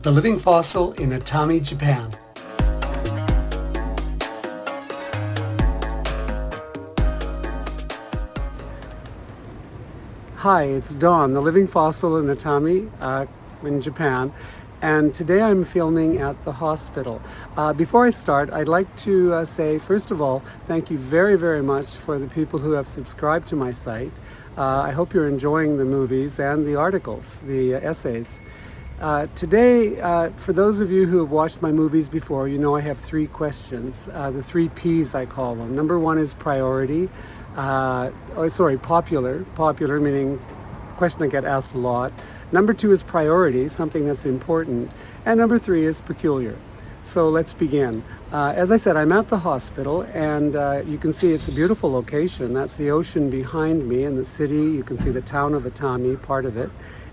The living fossil in Atami, Japan. Hi, it's Don, the living fossil in Atami, in Japan. And today I'm filming at the hospital. Before I start, I'd like to say, first of all, thank you very, very much for the people who have subscribed to my site. I hope you're enjoying the movies and the articles, the essays. Today, for those of you who have watched my movies before, you know I have three questions, the three P's I call them. Number one is priority, popular. Popular meaning question I get asked a lot. Number two is priority, something that's important. And number three is peculiar. So let's begin. As I said, I'm at the hospital, and you can see it's a beautiful location. That's the ocean behind me in the city. You can see the town of Atami, part of it.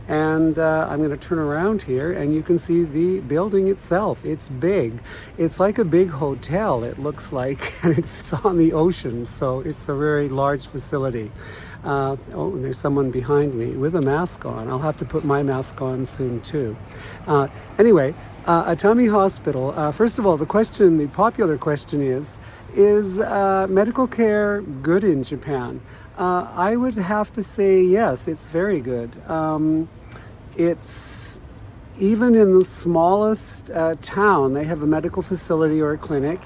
And I'm going to turn around here and you can see the building itself. It's big. It's like a big hotel, it looks like, and it's on the ocean, so it's a very large facility. And there's someone behind me with a mask on. I'll have to put my mask on soon too. Anyway, Atami Hospital, first of all, the popular question is medical care good in Japan? I would have to say yes, it's very good. It's even in the smallest town, they have a medical facility or a clinic.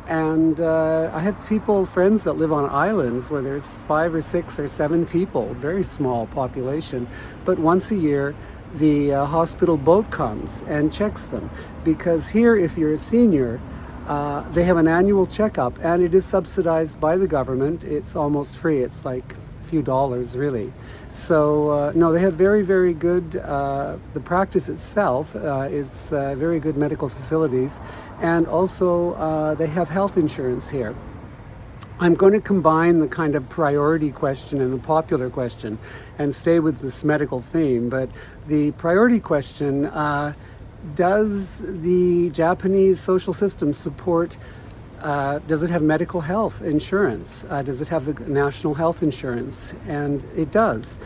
And I have friends that live on islands where there's 5 or 6 or 7 people, very small population. But once a year, the hospital boat comes and checks them. Because here, if you're a senior, they have an annual checkup, and it is subsidized by the government. It's almost free. It's like a few dollars, really. So, no, they have very, very good, the practice itself is very good medical facilities. And also, they have health insurance here. I'm going to combine the kind of priority question and the popular question and stay with this medical theme. But the priority question, does the Japanese social system support, does it have medical health insurance? Does it have the national health insurance? And it does.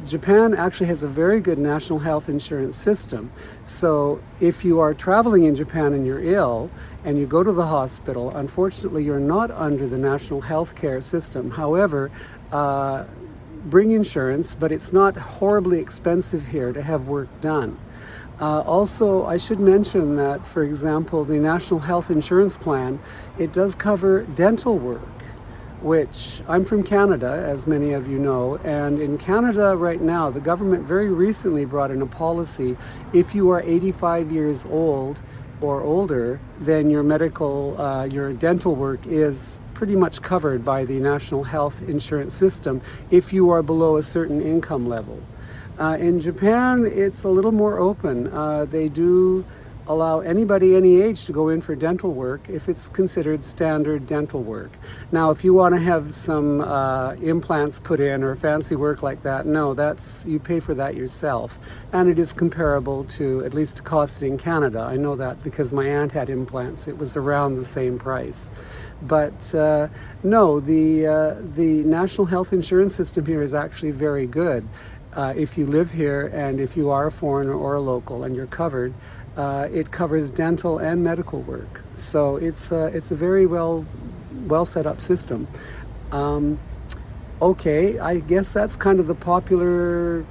Japan actually has a very good national health insurance system. So if you are traveling in Japan and you're ill and you go to the hospital, unfortunately you're not under the national health care system. However, bring insurance, but it's not horribly expensive here to have work done. Also, I should mention that, for example, the National Health Insurance Plan, it does cover dental work, which I'm from Canada, as many of you know, and in Canada right now, the government very recently brought in a policy, if you are 85 years old or older, then your your dental work is pretty much covered by the National Health Insurance System if you are below a certain income level. In Japan, it's a little more open. They do allow anybody any age to go in for dental work if it's considered standard dental work. Now, if you want to have some implants put in or fancy work like that, no, you pay for that yourself. And it is comparable to at least cost in Canada. I know that because my aunt had implants. It was around the same price. But no, the National Health Insurance System here is actually very good. If you live here and if you are a foreigner or a local and you're covered, it covers dental and medical work. So it's a very well set up system. Okay, I guess that's kind of the popular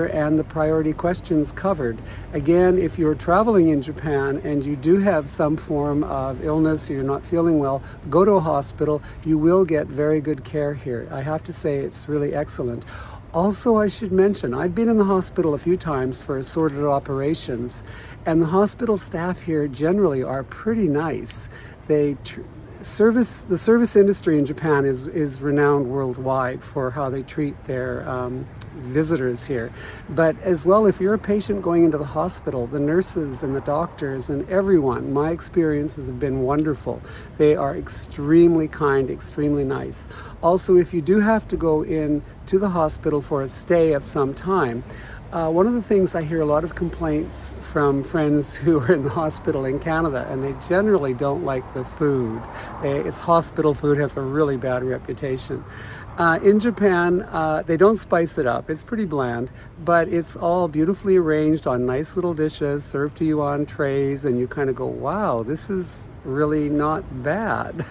and the priority questions covered. Again, if you're traveling in Japan and you do have some form of illness or you're not feeling well, go to a hospital. You will get very good care here. I have to say it's really excellent. Also, I should mention, I've been in the hospital a few times for assorted operations, and the hospital staff here generally are pretty nice. The service industry in Japan is renowned worldwide for how they treat their visitors here. But as well, if you're a patient going into the hospital, the nurses and the doctors and everyone, my experiences have been wonderful. They are extremely kind, extremely nice. Also, if you do have to go in to the hospital for a stay of some time, One of the things I hear a lot of complaints from friends who are in the hospital in Canada, and they generally don't like the food. It's hospital food has a really bad reputation. In Japan, they don't spice it up. It's pretty bland, but it's all beautifully arranged on nice little dishes, served to you on trays, and you kind of go, wow, this is really not bad.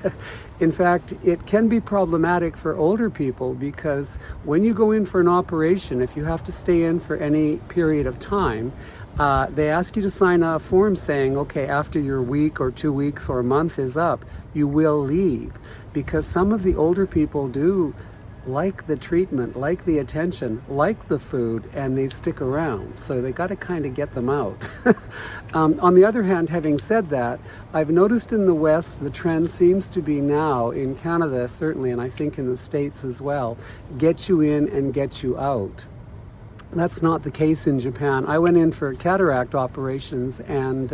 In fact, it can be problematic for older people because when you go in for an operation, if you have to stay in for any period of time, they ask you to sign a form saying, okay, after your week or 2 weeks or a month is up, you will leave. Because some of the older people do like the treatment, like the attention, like the food, and they stick around. So they got to kind of get them out. On the other hand, having said that, I've noticed in the West, the trend seems to be now, in Canada certainly, and I think in the States as well, get you in and get you out. That's not the case in Japan. I went in for cataract operations, and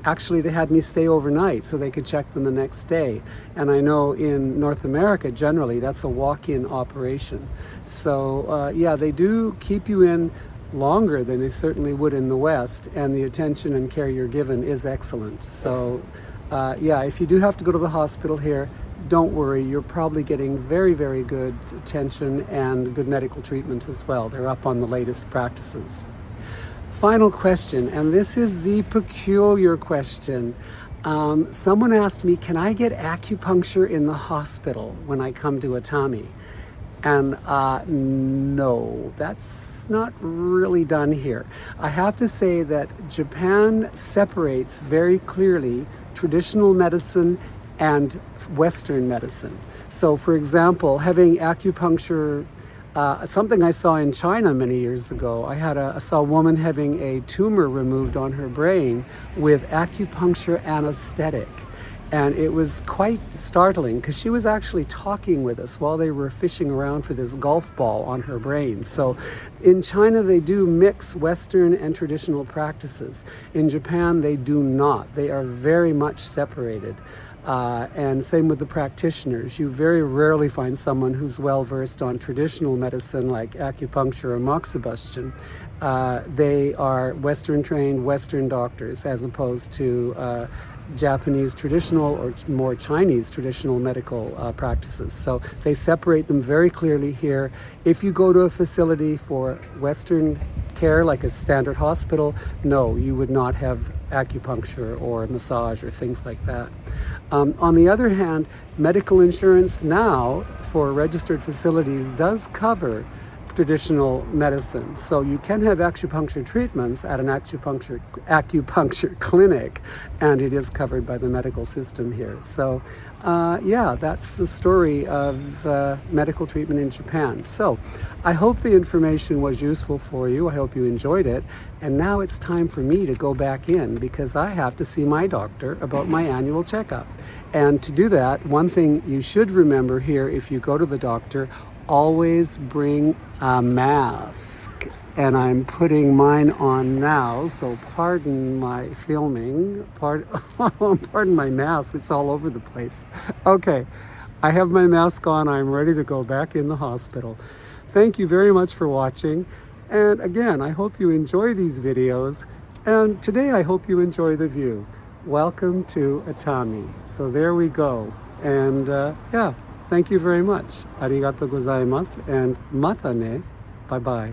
actually they had me stay overnight so they could check them the next day. And I know in North America, generally, that's a walk-in operation. So yeah, they do keep you in longer than they certainly would in the West, and the attention and care you're given is excellent. So yeah, if you do have to go to the hospital here, don't worry, you're probably getting very, very good attention and good medical treatment as well. They're up on the latest practices. Final question, and this is the peculiar question. Someone asked me, can I get acupuncture in the hospital when I come to Atami? And no, that's not really done here. I have to say that Japan separates very clearly traditional medicine and Western medicine. So for example, having acupuncture, something I saw in China many years ago, I saw a woman having a tumor removed on her brain with acupuncture anesthetic. And it was quite startling because she was actually talking with us while they were fishing around for this golf ball on her brain. So in China, they do mix Western and traditional practices. In Japan, they do not. They are very much separated. And same with the practitioners. You very rarely find someone who's well versed on traditional medicine like acupuncture or moxibustion. They are Western trained Western doctors as opposed to Japanese traditional or more Chinese traditional medical practices. So they separate them very clearly here. If you go to a facility for Western care, like a standard hospital, no, you would not have acupuncture or massage or things like that. On the other hand, medical insurance now for registered facilities does cover traditional medicine. So you can have acupuncture treatments at an acupuncture clinic, and it is covered by the medical system here. So yeah, that's the story of medical treatment in Japan. So I hope the information was useful for you. I hope you enjoyed it. And now it's time for me to go back in because I have to see my doctor about my annual checkup. And to do that, one thing you should remember here if you go to the doctor, always bring a mask. And I'm putting mine on now, so pardon my filming, pardon my mask, it's all over the place. Okay, I have my mask on, I'm ready to go back in the hospital. Thank you very much for watching. And again, I hope you enjoy these videos. And today I hope you enjoy the view. Welcome to Atami. So there we go. And yeah. Thank you very much. Arigatou gozaimasu and mata ne. Bye bye.